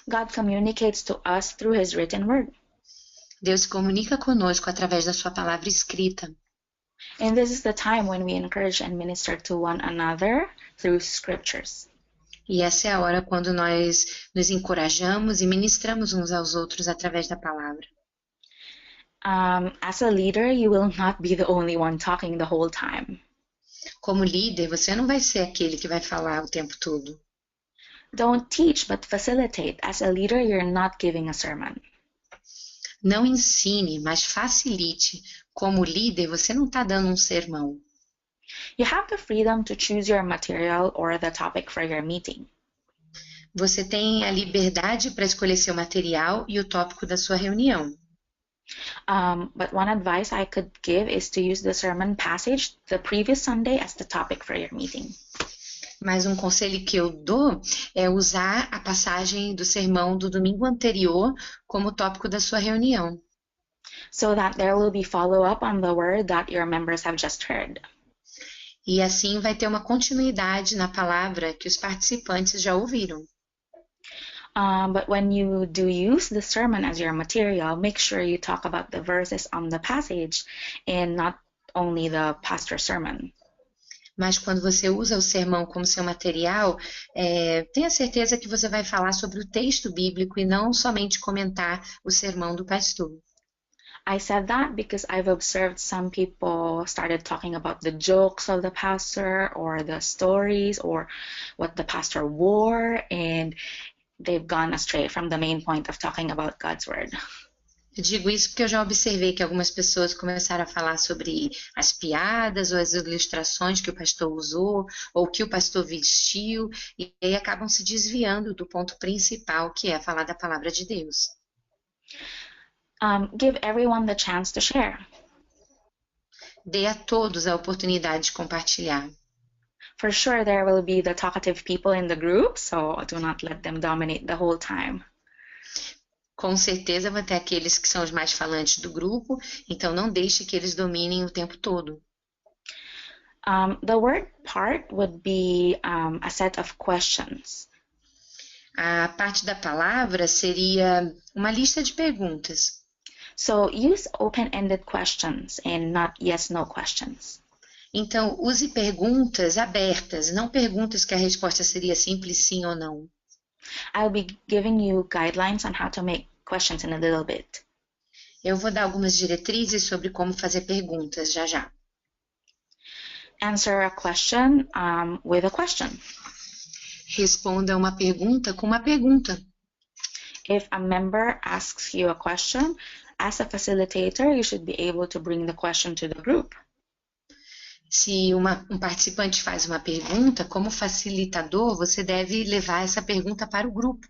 God communicates to us through His written word. Deus se comunica conosco através da sua palavra escrita. And this is the time when we encourage and minister to one another through scriptures. E essa é a hora quando nós nos encorajamos e ministramos uns aos outros através da palavra. As a leader, you will not be the only one talking the whole time. Como líder, você não vai ser aquele que vai falar o tempo todo. Don't teach, but facilitate. As a leader, you're not giving a sermon. Não ensine, mas facilite. Como líder, você não está dando um sermão. You have the freedom to choose your material or the topic for your meeting. Você tem a liberdade para escolher seu material e o tópico da sua reunião. But one advice I could give is to use the sermon passage the previous Sunday as the topic for your meeting. Mas um conselho que eu dou é usar a passagem do sermão do domingo anterior como tópico da sua reunião. So that there will be follow-up on the word that your members have just heard. E assim vai ter uma continuidade na palavra que os participantes já ouviram. But when you do use the sermon as your material, make sure you talk about the verses on the passage and not only the pastor's sermon. Mas quando você usa o sermão como seu material, tenha certeza que você vai falar sobre o texto bíblico e não somente comentar o sermão do pastor. I said that because I've observed some people started talking about the jokes of the pastor or the stories or what the pastor wore, and they've gone astray from the main point of talking about God's word. Eu digo isso porque eu já observei que algumas pessoas começaram a falar sobre as piadas ou as ilustrações que o pastor usou ou o que o pastor vestiu e aí acabam se desviando do ponto principal, que é falar da palavra de Deus. Give everyone the chance to share. Dê a todos a oportunidade de compartilhar. For sure, there will be the talkative people in the group, so do not let them dominate the whole time. Com certeza vai ter aqueles que são os mais falantes do grupo, então não deixe que eles dominem o tempo todo. The word part would be a set of questions. A parte da palavra seria uma lista de perguntas. So use open-ended questions and not yes/no questions. Então, use perguntas abertas, não perguntas que a resposta seria simples sim ou não. I'll be giving you guidelines on how to make questions in a little bit. Eu vou dar algumas diretrizes sobre como fazer perguntas já já. Answer a question with a question. Responda uma pergunta com uma pergunta. If a member asks you a question, as a facilitator, you should be able to bring the question to the group. Se um participante faz uma pergunta, como facilitador, você deve levar essa pergunta para o grupo.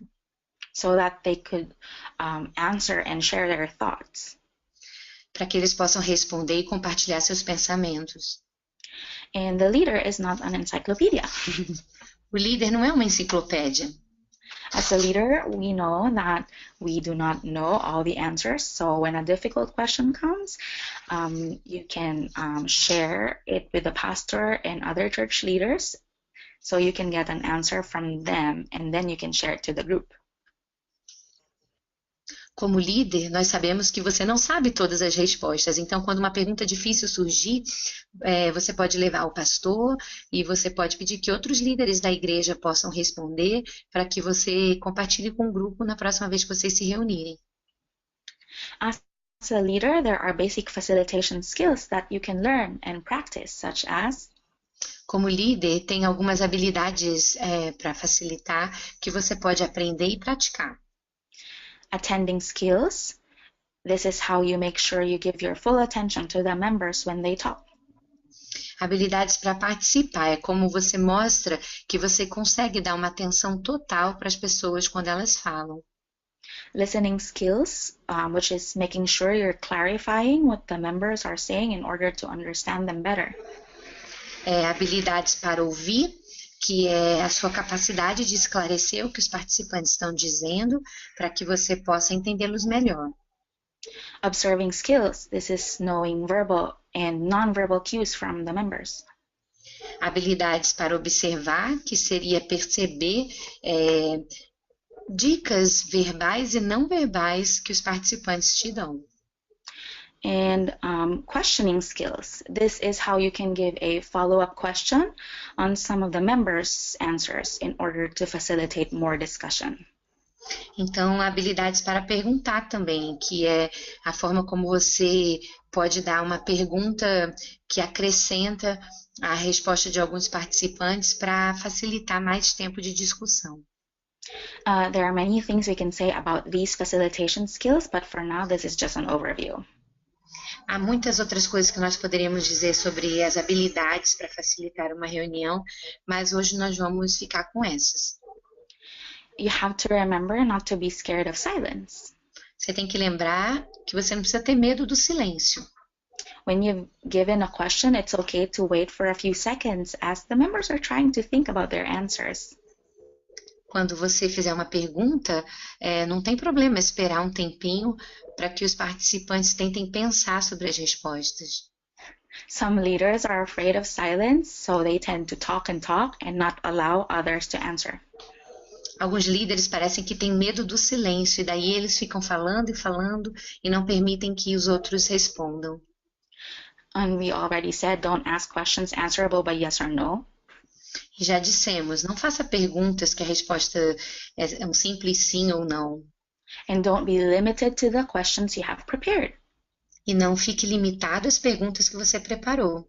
So that they could answer and share their thoughts. Para que eles possam responder e compartilhar seus pensamentos. And the leader is not an encyclopedia. O líder não é uma enciclopédia. As a leader, we know that we do not know all the answers. So when a difficult question comes, you can share it with the pastor and other church leaders so you can get an answer from them and then you can share it to the group. Como líder, nós sabemos que você não sabe todas as respostas. Então, quando uma pergunta difícil surgir, você pode levar ao pastor e você pode pedir que outros líderes da igreja possam responder para que você compartilhe com o grupo na próxima vez que vocês se reunirem. As a leader, there are basic facilitation skills that you can learn and practice, such as Como líder, tem algumas habilidades para facilitar que você pode aprender e praticar. attending skills. This is how you make sure you give your full attention to the members when they talk. Habilidades para participar é como você mostra que você consegue dar uma atenção total para as pessoas quando elas falam. Listening skills, which is making sure you're clarifying what the members are saying in order to understand them better. Habilidades para ouvir, que é a sua capacidade de esclarecer o que os participantes estão dizendo para que você possa entendê-los melhor. Observing skills, this is knowing verbal and non-verbal cues from the members. Habilidades para observar, que seria perceber dicas verbais e não verbais que os participantes te dão. And questioning skills. This is how you can give a follow-up question on some of the members' answers in order to facilitate more discussion. Então, habilidades para perguntar também, que é a forma como você pode dar uma pergunta que acrescenta a resposta de alguns participantes para facilitar mais tempo de discussão. There are many things we can say about these facilitation skills, but for now this is just an overview. Há muitas outras coisas que nós poderíamos dizer sobre as habilidades para facilitar uma reunião, mas hoje nós vamos ficar com essas. You have to remember not to be scared of silence. Você tem que lembrar que você não precisa ter medo do silêncio. When you've given a question, it's okay to wait for a few seconds as the members are trying to think about their answers. Quando você fizer uma pergunta, não tem problema esperar um tempinho para que os participantes tentem pensar sobre as respostas. Some leaders are afraid of silence, so they tend to talk and not allow others to answer. Alguns líderes parecem que têm medo do silêncio, e daí eles ficam falando e não permitem que os outros respondam. And we already said, don't ask questions answerable by yes or no. E já dissemos, não faça perguntas que a resposta é um simples sim ou não. And don't be limited to the questions you have prepared. E não fique limitado às perguntas que você preparou.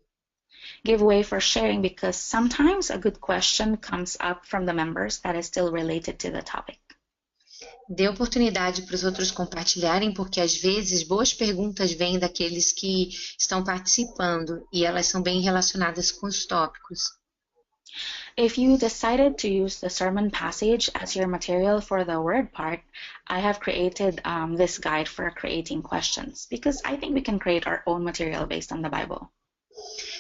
Give way for sharing because sometimes a good question comes up from the members that is still related to the topic. Dê oportunidade para os outros compartilharem, porque às vezes boas perguntas vêm daqueles que estão participando e elas são bem relacionadas com os tópicos. If you decided to use the sermon passage as your material for the word part, I have created this guide for creating questions because I think we can create our own material based on the Bible.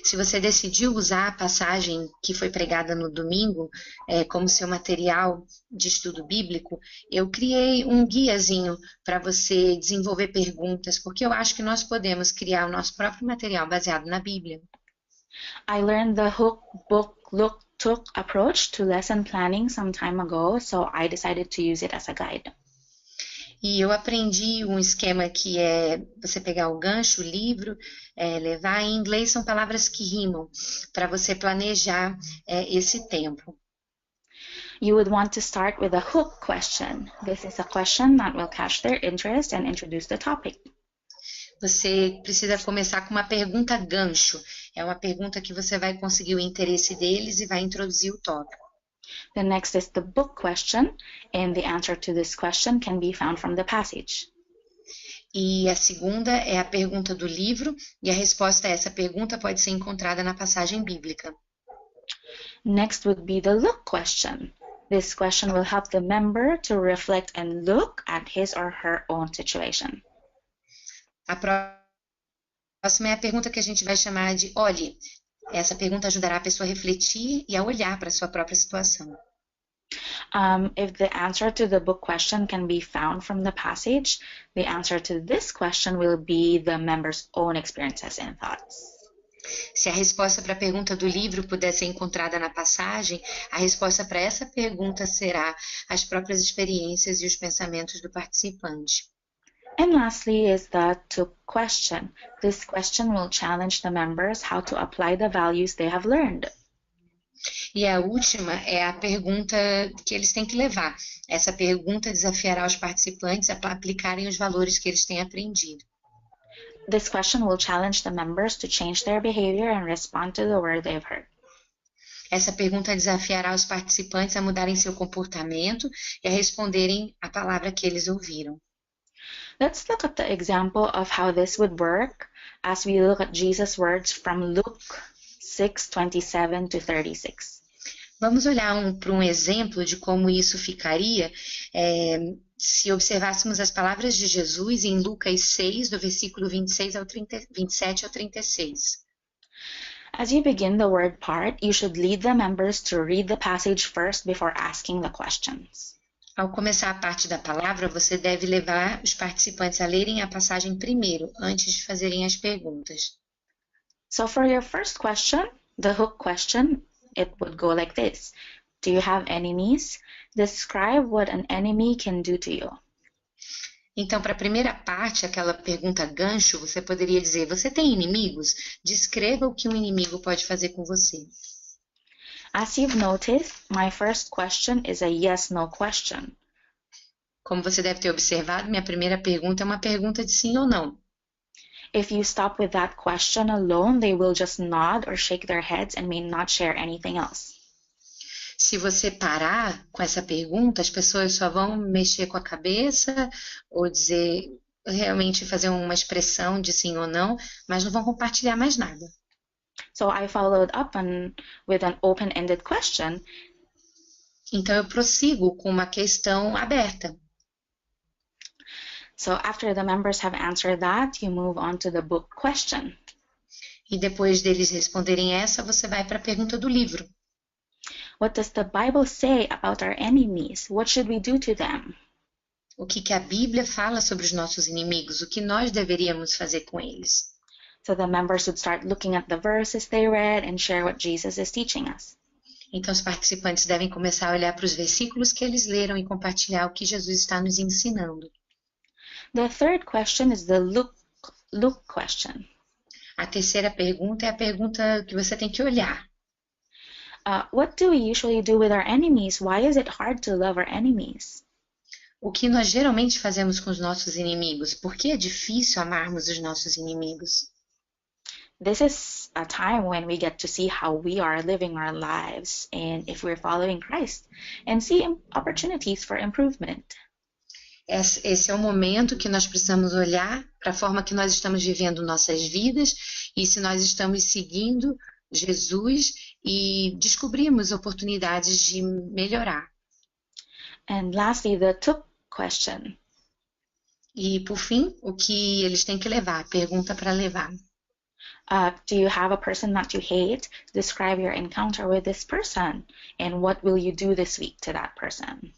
Se você decidiu usar a passagem que foi pregada no domingo como seu material de estudo bíblico, eu criei um guiazinho para você desenvolver perguntas, porque eu acho que nós podemos criar o nosso próprio material baseado na Bíblia. I learned the hook, book, look, took approach to lesson planning some time ago, so I decided to use it as a guide. E eu aprendi um esquema que é você pegar o gancho, o livro, levar. Em inglês são palavras que rimam, para você planejar esse tempo. You would want to start with a hook question. This is a question that will catch their interest and introduce the topic. Você precisa começar com uma pergunta gancho. É uma pergunta que você vai conseguir o interesse deles e vai introduzir o tópico. The next is the book question, and the answer to this question can be found from the passage. E a segunda é a pergunta do livro, e a resposta a essa pergunta pode ser encontrada na passagem bíblica. Next would be the look question. This question will help the member to reflect and look at his or her own situation. A próxima é a pergunta que a gente vai chamar de olhe. Essa pergunta ajudará a pessoa a refletir e a olhar para a sua própria situação. If the answer to the book question can be found from the passage, the answer to this question will be the member's own experiences and thoughts. Se a resposta para a pergunta do livro puder ser encontrada na passagem, a resposta para essa pergunta será as próprias experiências e os pensamentos do participante. And lastly is the to question. This question will challenge the members how to apply the values they have learned. E a última é a pergunta que eles têm que levar. Essa pergunta desafiará os participantes a aplicarem os valores que eles têm aprendido. This question will challenge the members to change their behavior and respond to the word they've heard. Essa pergunta desafiará os participantes a mudarem seu comportamento e a responderem a palavra que eles ouviram. Let's look at the example of how this would work as we look at Jesus' words from Luke 6:27 to 36. Vamos olhar para um exemplo de como isso ficaria se observássemos as palavras de Jesus em Lucas 6, do versículo 27 ao 36. As you begin the word part, you should lead the members to read the passage first before asking the questions. Ao começar a parte da palavra, você deve levar os participantes a lerem a passagem primeiro, antes de fazerem as perguntas. So for your first question, The hook question, it would go like this. Do you have enemies? Describe what an enemy can do to you. Então, para a primeira parte, aquela pergunta gancho, você poderia dizer: você tem inimigos? Descreva o que um inimigo pode fazer com você. As you've noticed, my first question is a yes-no question. Como você deve ter observado, minha primeira pergunta é uma pergunta de sim ou não. If you stop with that question alone, they will just nod or shake their heads and may not share anything else. Se você parar com essa pergunta, as pessoas só vão mexer com a cabeça ou dizer, realmente fazer uma expressão de sim ou não, mas não vão compartilhar mais nada. So I followed up with an open-ended question. Então eu prossigo com uma questão aberta. So after the members have answered that, you move on to the book question. E depois deles responderem essa, você vai para a pergunta do livro. What does the Bible say about our enemies? What should we do to them? O que a Bíblia fala sobre os nossos inimigos? O que nós deveríamos fazer com eles? So the members would start looking at the verses they read and share what Jesus is teaching us. Então os participantes devem começar a olhar para os versículos que eles leram e compartilhar o que Jesus está nos ensinando. The third question is the look question. A terceira pergunta é a pergunta que você tem que olhar. What do we usually do with our enemies? Why is it hard to love our enemies? O que nós geralmente fazemos com os nossos inimigos? Por que é difícil amarmos os nossos inimigos? This is a time when we get to see how we are living our lives and if we're following Christ and see opportunities for improvement. Esse é o momento que nós precisamos olhar para a forma que nós estamos vivendo nossas vidas e se nós estamos seguindo Jesus e descobrimos oportunidades de melhorar. And lastly, the took question. E, por fim, o que eles têm que levar, pergunta para levar. Do you have a person that you hate? Describe your encounter with this person and what will you do this week to that person?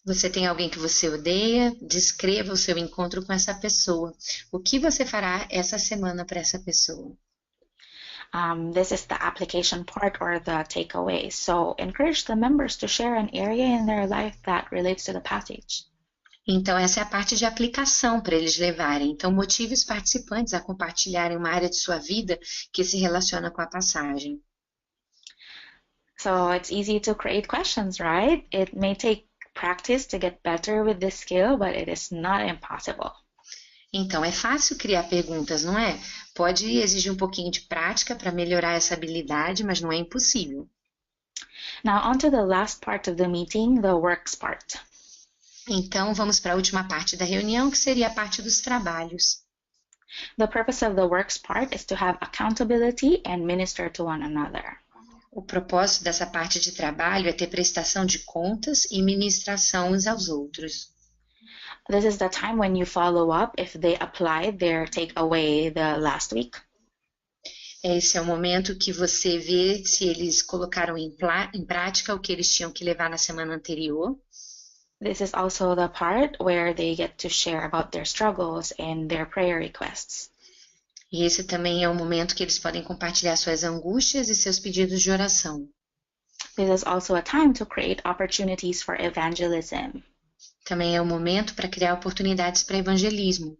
Você tem alguém que você odeia? Descreva o seu encontro com essa pessoa. O que você fará essa semana para essa pessoa? This is the application part or the takeaway. So encourage the members to share an area in their life that relates to the passage. Então, essa é a parte de aplicação para eles levarem. Então, motive os participantes a compartilharem uma área de sua vida que se relaciona com a passagem. So it's easy to create questions, right? It may take practice to get better with this skill, but it is not impossible. Então, é fácil criar perguntas, não é? Pode exigir um pouquinho de prática para melhorar essa habilidade, mas não é impossível. Now, on to the last part of the meeting, the works part. Então, vamos para a última parte da reunião, que seria a parte dos trabalhos. The purpose of the works part is to have accountability and minister to one another. O propósito dessa parte de trabalho é ter prestação de contas e ministração uns aos outros. This is the time when you follow up if they applied their takeaway the last week. Esse é o momento que você vê se eles colocaram em prática o que eles tinham que levar na semana anterior. This is also the part where they get to share about their struggles and their prayer requests. E esse também é o momento que eles podem compartilhar suas angústias e seus pedidos de oração. This is also a time to create opportunities for evangelism. Também é o momento para criar oportunidades para evangelismo.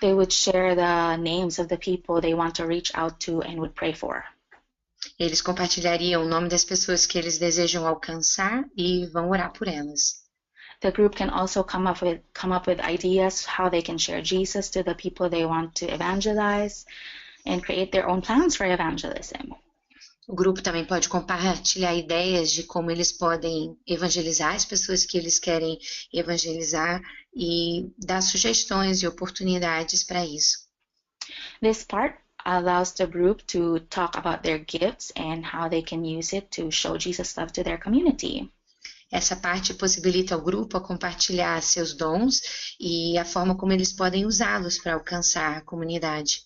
They would share the names of the people they want to reach out to and would pray for. Eles compartilhariam o nome das pessoas que eles desejam alcançar e vão orar por elas. The group can also come up with ideas how they can share Jesus to the people they want to evangelize and create their own plans for evangelism. O grupo também pode compartilhar ideias de como eles podem evangelizar as pessoas que eles querem evangelizar e dar sugestões e oportunidades para isso. This part allows the group to talk about their gifts and how they can use it to show Jesus' love to their community. Essa parte possibilita ao grupo a compartilhar seus dons e a forma como eles podem usá-los para alcançar a comunidade.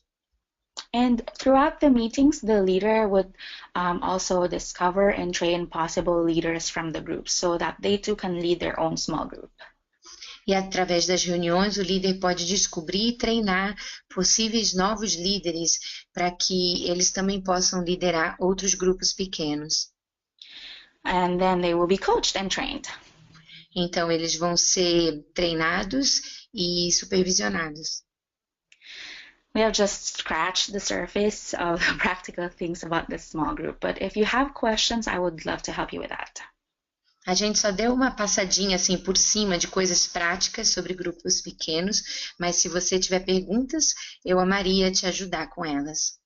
And throughout the meetings, the leader would also discover and train possible leaders from the group so that they too can lead their own small group. E através das reuniões, o líder pode descobrir e treinar possíveis novos líderes para que eles também possam liderar outros grupos pequenos. And then they will be coached and trained. Então, eles vão ser treinados e supervisionados. We have just scratched the surface of practical things about this small group, but if you have questions, I would love to help you with that. A gente só deu uma passadinha assim por cima de coisas práticas sobre grupos pequenos, mas se você tiver perguntas, eu amaria te ajudar com elas.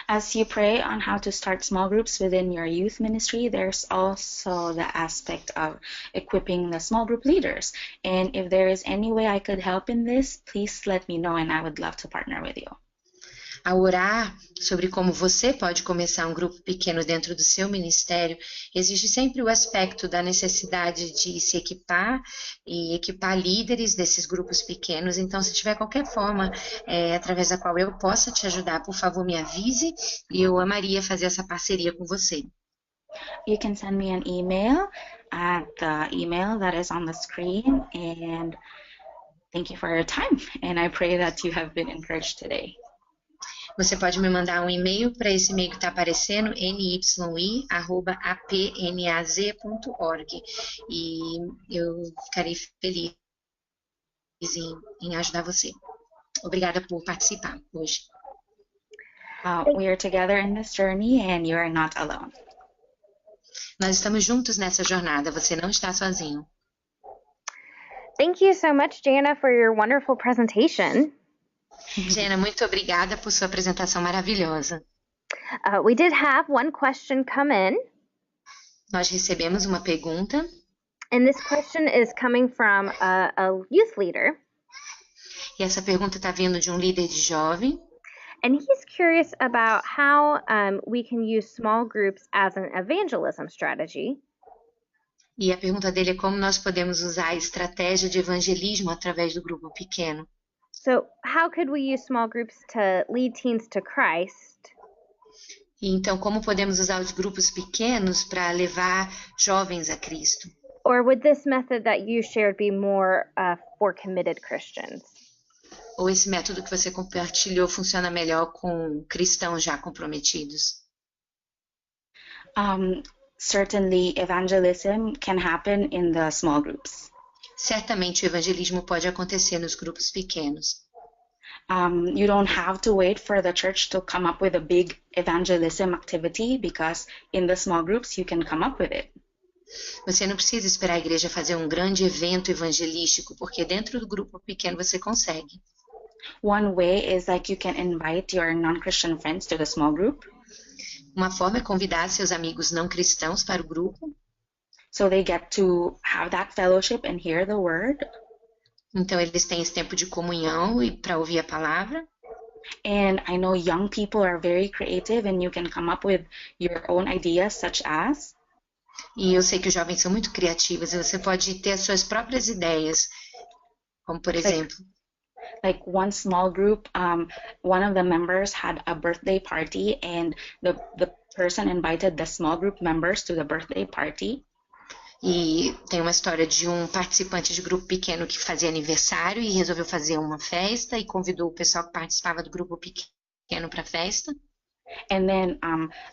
As you pray on how to start small groups within your youth ministry, there's also the aspect of equipping the small group leaders. And if there is any way I could help in this, please let me know and I would love to partner with you. Ao orar sobre como você pode começar um grupo pequeno dentro do seu ministério, existe sempre o aspecto da necessidade de se equipar e equipar líderes desses grupos pequenos. Então, se tiver qualquer forma através da qual eu possa te ajudar, por favor, me avise e eu amaria fazer essa parceria com você. You can send me an email at the email that is on the screen, and thank you for your time, and I pray that you have been encouraged today. Você pode me mandar um e-mail para esse e-mail que está aparecendo, nyi@apnaz.org, e eu ficarei feliz em ajudar você. Obrigada por participar hoje. We are together in this journey and you are not alone. Nós estamos juntos nessa jornada, você não está sozinho. Thank you so much, Jana, for your wonderful presentation. Jana, muito obrigada por sua apresentação maravilhosa. We did have one question come in. Nós recebemos uma pergunta. And this question is coming from a youth leader. E essa pergunta está vindo de um líder de jovem. And he's curious about how we can use small groups as an evangelism strategy. E a pergunta dele é como nós podemos usar a estratégia de evangelismo através do grupo pequeno. So how could we use small groups to lead teens to Christ? E então, como podemos usar os grupos pequenos para levar jovens a Cristo? Or would this method that you shared be more for committed Christians? Ou esse método que você compartilhou funciona melhor com cristãos já comprometidos? Certainly, evangelism can happen in the small groups. Certamente o evangelismo pode acontecer nos grupos pequenos. You don't have to wait for the church to come up with a big evangelism activity, because in the small groups you can come up with it. Você não precisa esperar a igreja fazer um grande evento evangelístico, porque dentro do grupo pequeno você consegue. One way is like you can invite your non-Christian friends to the small group. Uma forma é convidar seus amigos não cristãos para o grupo. So they get to have that fellowship and hear the word. Então eles têm esse tempo de comunhão e para ouvir a palavra. And I know young people are very creative and you can come up with your own ideas, such as. E eu sei que os jovens são muito criativos e você pode ter as suas próprias ideias, como por exemplo. Like one small group, one of the members had a birthday party and the person invited the small group members to the birthday party. E tem uma história de um participante de grupo pequeno que fazia aniversário e resolveu fazer uma festa e convidou o pessoal que participava do grupo pequeno para a festa. And then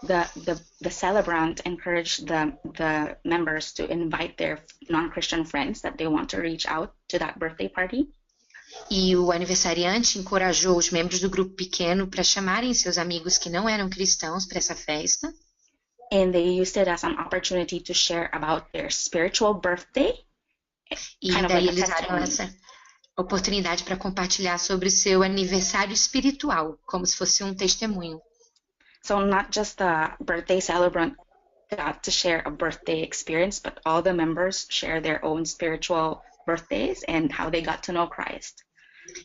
the celebrant encouraged the members to invite their non-Christian friends that they want to reach out to that birthday party. E o aniversariante encorajou os membros do grupo pequeno para chamarem seus amigos que não eram cristãos para essa festa. And they used it as an opportunity to share about their spiritual birthday. E daí eles usaram essa oportunidade para compartilhar sobre o seu aniversário espiritual, como se fosse um testemunho. So not just the birthday celebrant got to share a birthday experience, but all the members share their own spiritual birthdays and how they got to know Christ.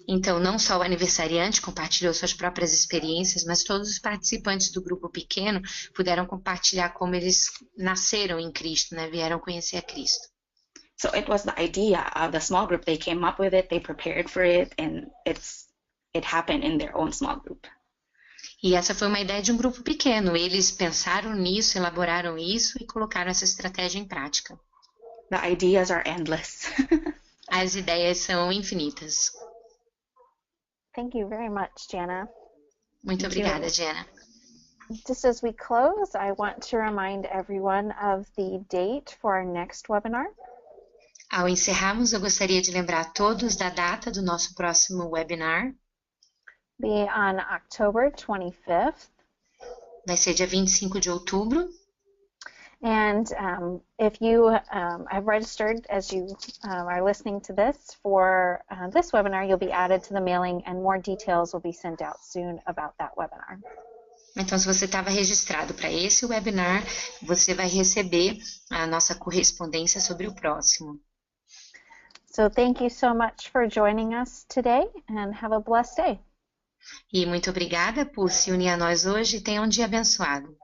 Então, não só o aniversariante compartilhou suas próprias experiências, mas todos os participantes do grupo pequeno puderam compartilhar como eles nasceram em Cristo, né? Vieram conhecer a Cristo. So it was the idea of the small group. They came up with it, they prepared for it, and it happened in their own small group. E essa foi uma ideia de um grupo pequeno. Eles pensaram nisso, elaboraram isso e colocaram essa estratégia em prática. The ideas are endless. As ideias são infinitas. Thank you very much, Jana. Muito obrigada, Jana. Just as we close, I want to remind everyone of the date for our next webinar. Ao encerrarmos, eu gostaria de lembrar a todos da data do nosso próximo webinar. Be on October 25th. Vai ser dia 25 de outubro. And if you have registered as you are listening to this for this webinar, you'll be added to the mailing and more details will be sent out soon about that webinar. Então, se você estava registrado para esse webinar, você vai receber a nossa correspondência sobre o próximo. So thank you so much for joining us today and have a blessed day. E muito obrigada por se unir a nós hoje e tenha um dia abençoado.